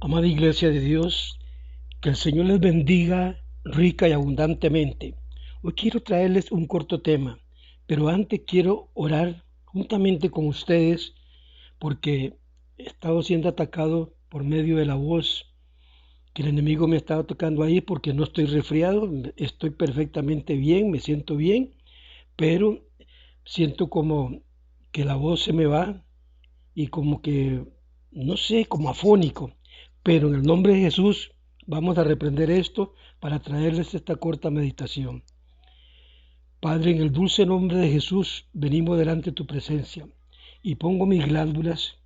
Amada Iglesia de Dios, que el Señor les bendiga rica y abundantemente. Hoy quiero traerles un corto tema, pero antes quiero orar juntamente con ustedes porque he estado siendo atacado por medio de la voz, que el enemigo me estaba tocando ahí porque no estoy resfriado, estoy perfectamente bien, me siento bien, pero siento como que la voz se me va y como que, no sé, como afónico. Pero en el nombre de Jesús vamos a reprender esto para traerles esta corta meditación. Padre, en el dulce nombre de Jesús venimos delante de tu presencia y pongo mis glándulas,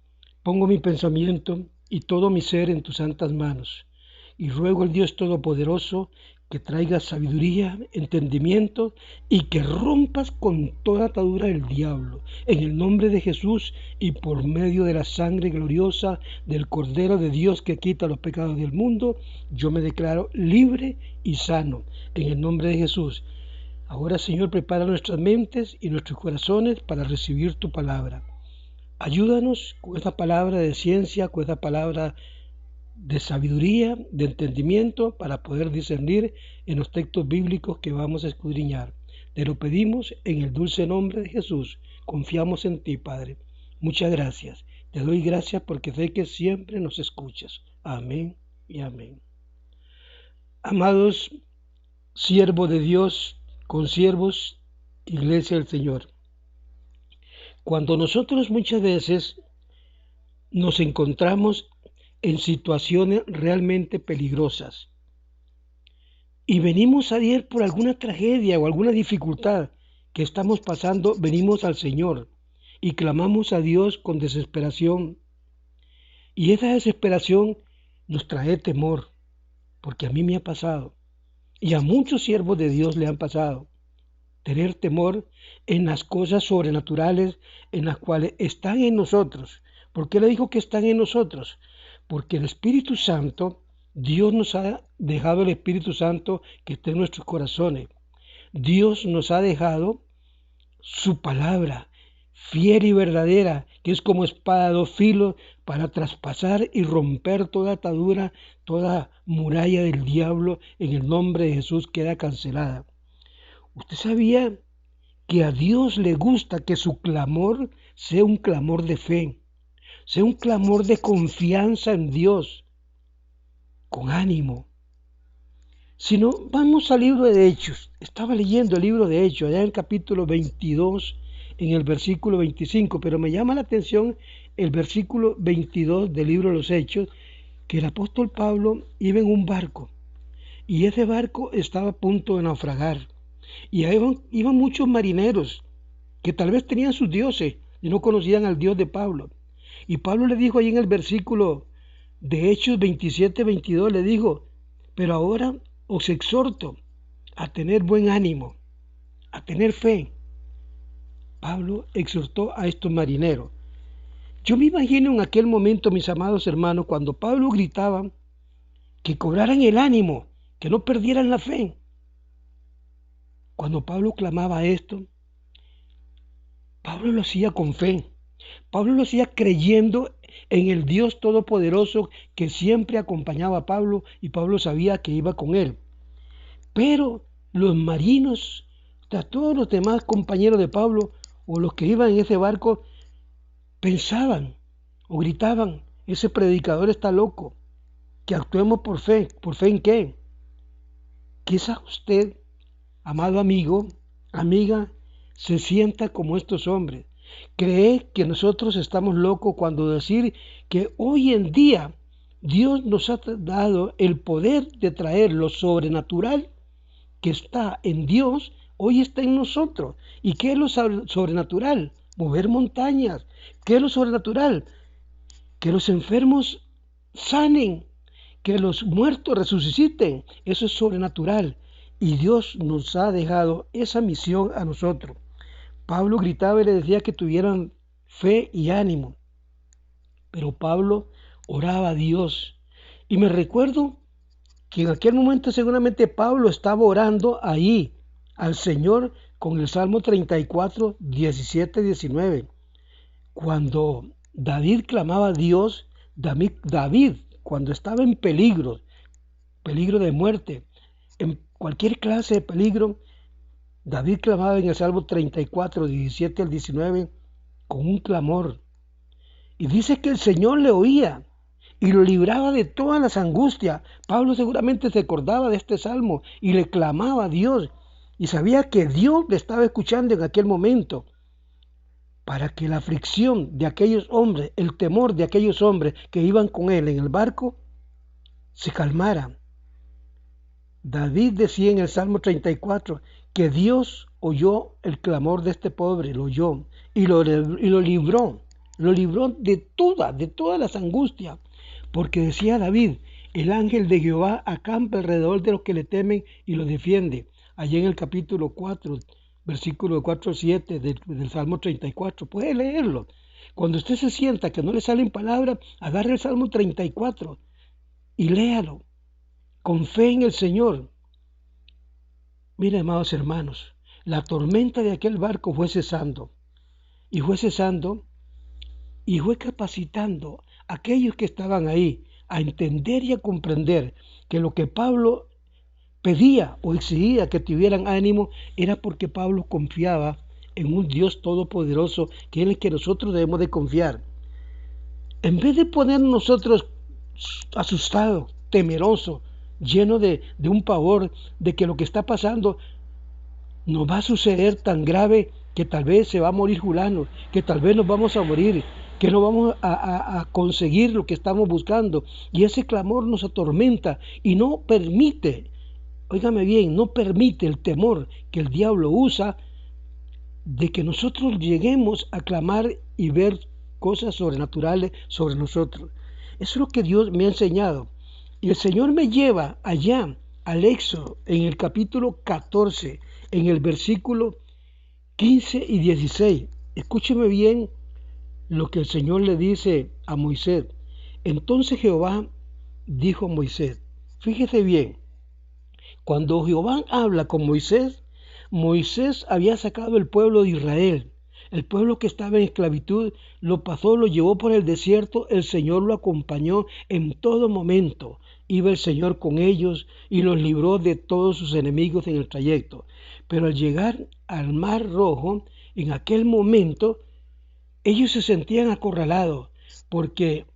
pongo mi pensamiento y todo mi ser en tus santas manos. Y ruego al Dios Todopoderoso que traigas sabiduría, entendimiento y que rompas con toda atadura del diablo. En el nombre de Jesús y por medio de la sangre gloriosa del Cordero de Dios que quita los pecados del mundo, yo me declaro libre y sano. En el nombre de Jesús. Ahora, Señor, prepara nuestras mentes y nuestros corazones para recibir tu palabra. Ayúdanos con esta palabra de ciencia, con esta palabra de sabiduría, de entendimiento, para poder discernir en los textos bíblicos que vamos a escudriñar. Te lo pedimos en el dulce nombre de Jesús. Confiamos en ti, Padre. Muchas gracias. Te doy gracias porque sé que siempre nos escuchas. Amén y amén. Amados siervos de Dios, consiervos, Iglesia del Señor. Cuando nosotros muchas veces nos encontramos en situaciones realmente peligrosas y venimos a Dios por alguna tragedia o alguna dificultad que estamos pasando, venimos al Señor y clamamos a Dios con desesperación. Y esa desesperación nos trae temor, porque a mí me ha pasado y a muchos siervos de Dios le han pasado. Tener temor en las cosas sobrenaturales en las cuales están en nosotros. ¿Por qué le digo que están en nosotros? Porque el Espíritu Santo, Dios nos ha dejado el Espíritu Santo que está en nuestros corazones. Dios nos ha dejado su palabra, fiel y verdadera, que es como espada de dos filos para traspasar y romper toda atadura, toda muralla del diablo. En el nombre de Jesús queda cancelada. ¿Usted sabía que a Dios le gusta que su clamor sea un clamor de fe, sea un clamor de confianza en Dios, con ánimo? Si no, vamos al libro de Hechos. Estaba leyendo el libro de Hechos, allá en el capítulo 22, en el versículo 25, pero me llama la atención el versículo 22 del libro de los Hechos, que el apóstol Pablo iba en un barco, y ese barco estaba a punto de naufragar. Y ahí iban muchos marineros que tal vez tenían sus dioses y no conocían al Dios de Pablo. Y Pablo le dijo ahí en el versículo de Hechos 27-22, le dijo: pero ahora os exhorto a tener buen ánimo, a tener fe. Pablo exhortó a estos marineros. Yo me imagino en aquel momento, mis amados hermanos, cuando Pablo gritaba que cobraran el ánimo, que no perdieran la fe. Cuando Pablo clamaba esto, Pablo lo hacía con fe. Pablo lo hacía creyendo en el Dios Todopoderoso que siempre acompañaba a Pablo, y Pablo sabía que iba con él. Pero los marinos, o sea, todos los demás compañeros de Pablo o los que iban en ese barco, pensaban o gritaban: ese predicador está loco, que actuemos por fe. ¿Por fe en qué? Quizás usted, amado amigo, amiga, se sienta como estos hombres. Cree que nosotros estamos locos cuando decir que hoy en día Dios nos ha dado el poder de traer lo sobrenatural que está en Dios, hoy está en nosotros. ¿Y qué es lo sobrenatural? Mover montañas. ¿Qué es lo sobrenatural? Que los enfermos sanen, que los muertos resuciten. Eso es sobrenatural. Y Dios nos ha dejado esa misión a nosotros. Pablo gritaba y le decía que tuvieran fe y ánimo. Pero Pablo oraba a Dios. Y me recuerdo que en aquel momento seguramente Pablo estaba orando ahí al Señor con el Salmo 34, 17, 19. Cuando David clamaba a Dios, David, cuando estaba en peligro, peligro de muerte, en cualquier clase de peligro, David clamaba en el Salmo 34, 17 al 19, con un clamor. Y dice que el Señor le oía y lo libraba de todas las angustias. Pablo seguramente se acordaba de este salmo y le clamaba a Dios y sabía que Dios le estaba escuchando en aquel momento, para que la aflicción de aquellos hombres, el temor de aquellos hombres que iban con él en el barco, se calmara. David decía en el Salmo 34 que Dios oyó el clamor de este pobre, lo oyó y lo libró. Lo libró de todas las angustias, porque decía David, el ángel de Jehová acampa alrededor de los que le temen y los defiende. Allí en el capítulo 4, versículo 4 al 7 del Salmo 34, puede leerlo. Cuando usted se sienta que no le salen palabras, agarre el Salmo 34 y léalo, con fe en el Señor. Mira, amados hermanos, la tormenta de aquel barco fue cesando, y fue capacitando a aquellos que estaban ahí a entender y a comprender que lo que Pablo pedía o exigía que tuvieran ánimo era porque Pablo confiaba en un Dios todopoderoso, que es el que nosotros debemos de confiar. En vez de poner nosotros asustados, temerosos, llenos de un pavor de que lo que está pasando nos va a suceder tan grave, que tal vez se va a morir fulano, que tal vez nos vamos a morir, que no vamos a conseguir lo que estamos buscando. Y ese clamor nos atormenta y no permite, óigame bien, no permite el temor que el diablo usa de que nosotros lleguemos a clamar y ver cosas sobrenaturales sobre nosotros. Eso es lo que Dios me ha enseñado. Y el Señor me lleva allá al Éxodo, en el capítulo 14, en el versículo 15 y 16. Escúcheme bien lo que el Señor le dice a Moisés. Entonces Jehová dijo a Moisés, fíjese bien, cuando Jehová habla con Moisés, Moisés había sacado el pueblo de Israel. El pueblo que estaba en esclavitud lo pasó, lo llevó por el desierto, el Señor lo acompañó en todo momento. Iba el Señor con ellos y los libró de todos sus enemigos en el trayecto. Pero al llegar al Mar Rojo, en aquel momento, ellos se sentían acorralados, porque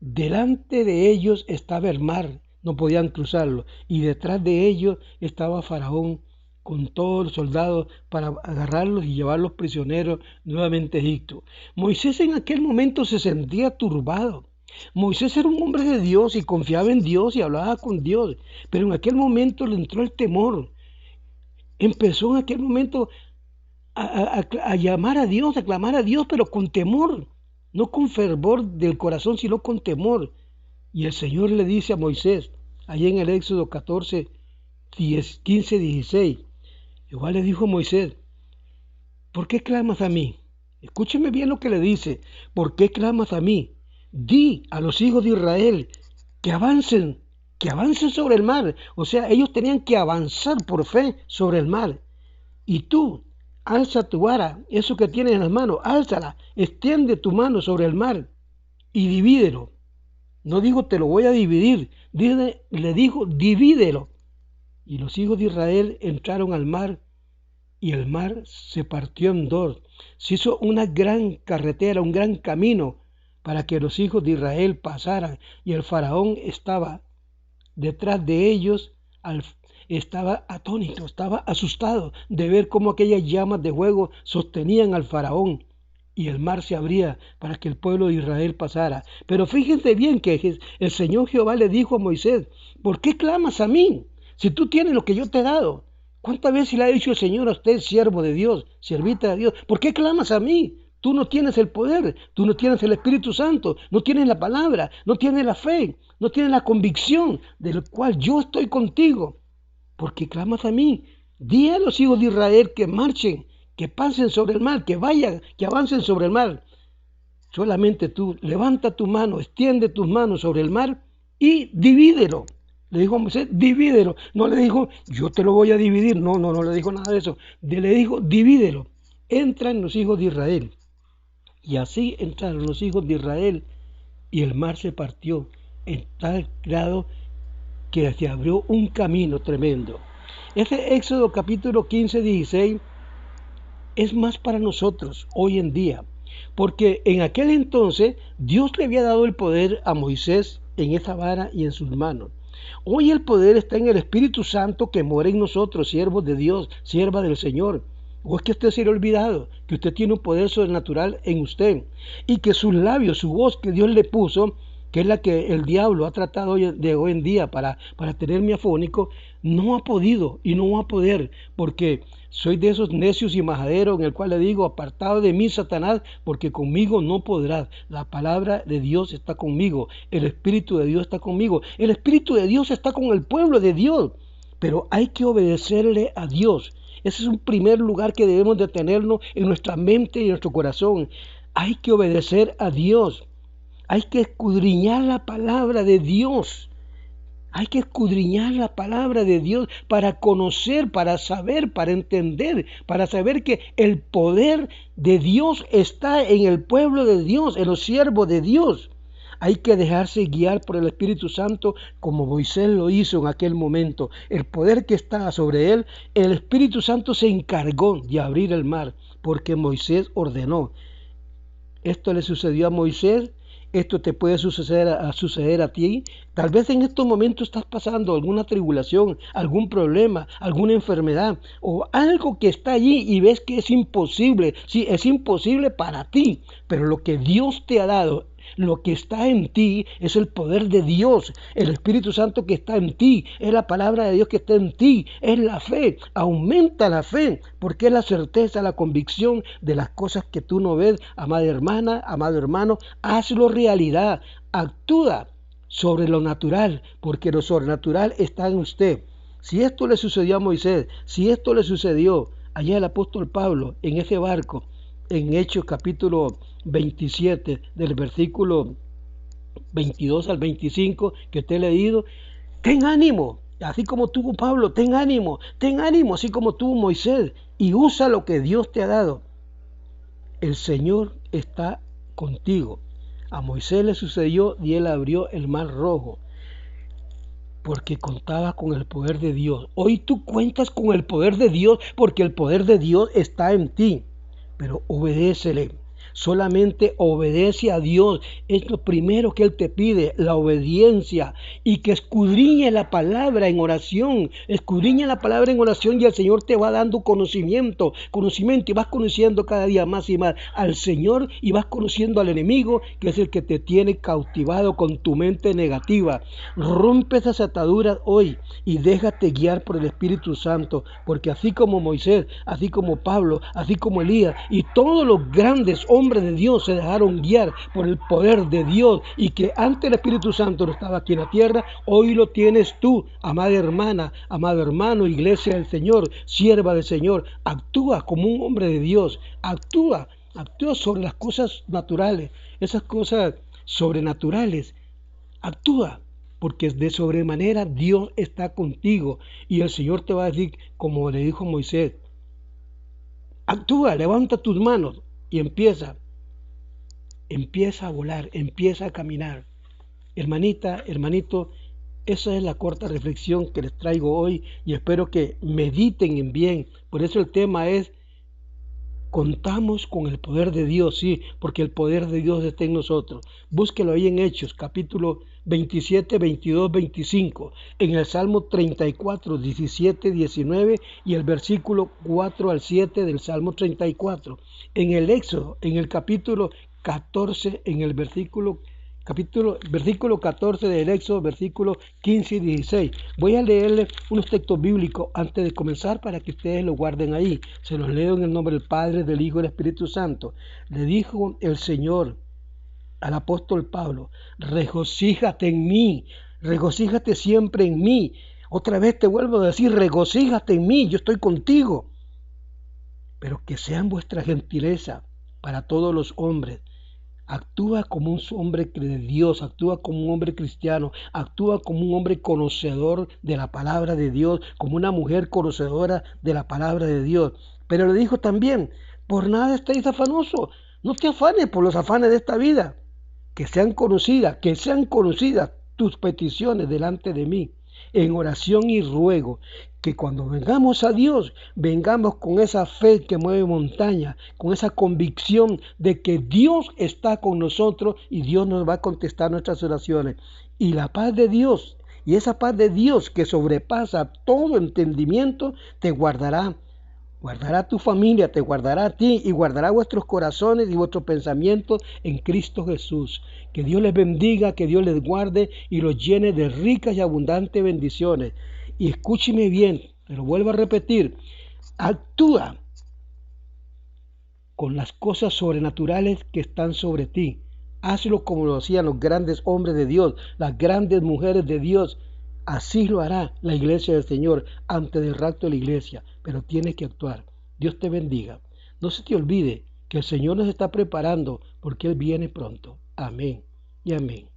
delante de ellos estaba el mar, no podían cruzarlo, y detrás de ellos estaba Faraón con todos los soldados para agarrarlos y llevarlos prisioneros nuevamente a Egipto. Moisés en aquel momento se sentía turbado. Moisés era un hombre de Dios y confiaba en Dios y hablaba con Dios, pero en aquel momento le entró el temor. Empezó en aquel momento a llamar a Dios, a clamar a Dios, pero con temor, no con fervor del corazón, sino con temor. Y el Señor le dice a Moisés, allí en el Éxodo 14, 15, 16, igual le dijo a Moisés, ¿por qué clamas a mí? Escúcheme bien lo que le dice, ¿por qué clamas a mí? Di a los hijos de Israel que avancen sobre el mar. O sea, ellos tenían que avanzar por fe sobre el mar. Y tú, alza tu vara, eso que tienes en las manos, álzala, extiende tu mano sobre el mar y divídelo. No digo te lo voy a dividir, le dijo divídelo. Y los hijos de Israel entraron al mar y el mar se partió en dos. Se hizo una gran carretera, un gran camino para que los hijos de Israel pasaran. Y el faraón estaba detrás de ellos, estaba atónito, estaba asustado de ver cómo aquellas llamas de fuego sostenían al faraón y el mar se abría para que el pueblo de Israel pasara. Pero fíjense bien que el Señor Jehová le dijo a Moisés, ¿por qué clamas a mí? Si tú tienes lo que yo te he dado. ¿Cuántas veces le ha dicho el Señor a usted, siervo de Dios, siervita de Dios? ¿Por qué clamas a mí? Tú no tienes el poder, tú no tienes el Espíritu Santo, no tienes la palabra, no tienes la fe, no tienes la convicción de lo cual yo estoy contigo. ¿Por qué clamas a mí? Di a los hijos de Israel que marchen, que pasen sobre el mar, que vayan, que avancen sobre el mar. Solamente tú levanta tu mano, extiende tus manos sobre el mar y divídelo. Le dijo a Moisés, divídelo. No le dijo, yo te lo voy a dividir. No le dijo nada de eso. Le dijo, divídelo. Entran los hijos de Israel. Y así entraron los hijos de Israel y el mar se partió en tal grado que se abrió un camino tremendo. Ese Éxodo capítulo 15, 16 es más para nosotros hoy en día, porque en aquel entonces Dios le había dado el poder a Moisés en esa vara y en sus manos. Hoy el poder está en el Espíritu Santo que mora en nosotros, siervos de Dios, sierva del Señor. ¿O es que usted se le ha olvidado que usted tiene un poder sobrenatural en usted y que sus labios, su voz que Dios le puso, que es la que el diablo ha tratado de hoy en día para tenerme afónico, no ha podido y no va a poder, porque soy de esos necios y majaderos en el cual le digo, apartado de mí, Satanás, porque conmigo no podrás. La palabra de Dios está conmigo, el Espíritu de Dios está conmigo, el Espíritu de Dios está con el pueblo de Dios, pero hay que obedecerle a Dios. Ese es un primer lugar que debemos de tenernos en nuestra mente y en nuestro corazón. Hay que obedecer a Dios. Hay que escudriñar la palabra de Dios. Hay que escudriñar la palabra de Dios para conocer, para saber, para entender, para saber que el poder de Dios está en el pueblo de Dios, en los siervos de Dios. Hay que dejarse guiar por el Espíritu Santo como Moisés lo hizo en aquel momento. El poder que estaba sobre él, el Espíritu Santo se encargó de abrir el mar porque Moisés ordenó. Esto le sucedió a Moisés, esto te puede suceder a ti. Tal vez en estos momentos estás pasando alguna tribulación, algún problema, alguna enfermedad o algo que está allí y ves que es imposible. Sí, es imposible para ti, pero lo que Dios te ha dado, lo que está en ti es el poder de Dios, el Espíritu Santo que está en ti, es la palabra de Dios que está en ti, es la fe. Aumenta la fe, porque es la certeza, la convicción de las cosas que tú no ves. Amada hermana, amado hermano, hazlo realidad, actúa sobre lo natural, porque lo sobrenatural está en usted. Si esto le sucedió a Moisés, si esto le sucedió allá al apóstol Pablo en ese barco, en Hechos capítulo 27, del versículo 22 al 25 que te he leído, ten ánimo, así como tuvo Pablo, ten ánimo, así como tuvo Moisés, y usa lo que Dios te ha dado. El Señor está contigo. A Moisés le sucedió y él abrió el mar rojo, porque contaba con el poder de Dios. Hoy tú cuentas con el poder de Dios porque el poder de Dios está en ti, pero obedécele. Solamente obedece a Dios. Es lo primero que Él te pide, la obediencia. Y que escudriñe la palabra en oración. Escudriña la palabra en oración y el Señor te va dando conocimiento. Y vas conociendo cada día más y más al Señor y vas conociendo al enemigo, que es el que te tiene cautivado con tu mente negativa. Rompe esas ataduras hoy y déjate guiar por el Espíritu Santo. Porque así como Moisés, así como Pablo, así como Elías y todos los grandes hombres de Dios se dejaron guiar por el poder de Dios, y que antes el Espíritu Santo no estaba aquí en la tierra, hoy lo tienes tú, amada hermana, amado hermano, iglesia del Señor, sierva del Señor. Actúa como un hombre de Dios, actúa sobre las cosas naturales, esas cosas sobrenaturales, actúa, porque de sobremanera Dios está contigo, y el Señor te va a decir, como le dijo Moisés, actúa, levanta tus manos y empieza a volar, empieza a caminar. Hermanita, hermanito, esa es la corta reflexión que les traigo hoy y espero que mediten en bien. Por eso el tema es: contamos con el poder de Dios, sí, porque el poder de Dios está en nosotros. Búsquelo ahí en Hechos, capítulo 27, 22, 25, en el Salmo 34, 17, 19 y el versículo 4 al 7 del Salmo 34. En el Éxodo, en el capítulo 14, en el versículo 14 del Éxodo, versículos 15 y 16. Voy a leerles unos textos bíblicos antes de comenzar para que ustedes lo guarden ahí. Se los leo en el nombre del Padre, del Hijo y del Espíritu Santo. Le dijo el Señor al apóstol Pablo: regocíjate en mí, regocíjate siempre en mí. Otra vez te vuelvo a decir, regocíjate en mí, yo estoy contigo. Pero que sean vuestra gentileza para todos los hombres. Actúa como un hombre de Dios, actúa como un hombre cristiano, actúa como un hombre conocedor de la palabra de Dios, como una mujer conocedora de la palabra de Dios. Pero le dijo también: por nada estéis afanosos, no te afanes por los afanes de esta vida, que sean conocidas tus peticiones delante de mí, en oración y ruego, que cuando vengamos a Dios, vengamos con esa fe que mueve montaña, con esa convicción de que Dios está con nosotros y Dios nos va a contestar nuestras oraciones. Y la paz de Dios, y esa paz de Dios que sobrepasa todo entendimiento, te guardará. Guardará a tu familia, te guardará a ti y guardará vuestros corazones y vuestros pensamientos en Cristo Jesús. Que Dios les bendiga, que Dios les guarde y los llene de ricas y abundantes bendiciones. Y escúcheme bien, te lo vuelvo a repetir, actúa con las cosas sobrenaturales que están sobre ti. Hazlo como lo hacían los grandes hombres de Dios, las grandes mujeres de Dios. Así lo hará la iglesia del Señor antes del rapto de la iglesia, pero tienes que actuar. Dios te bendiga. No se te olvide que el Señor nos está preparando porque Él viene pronto. Amén y amén.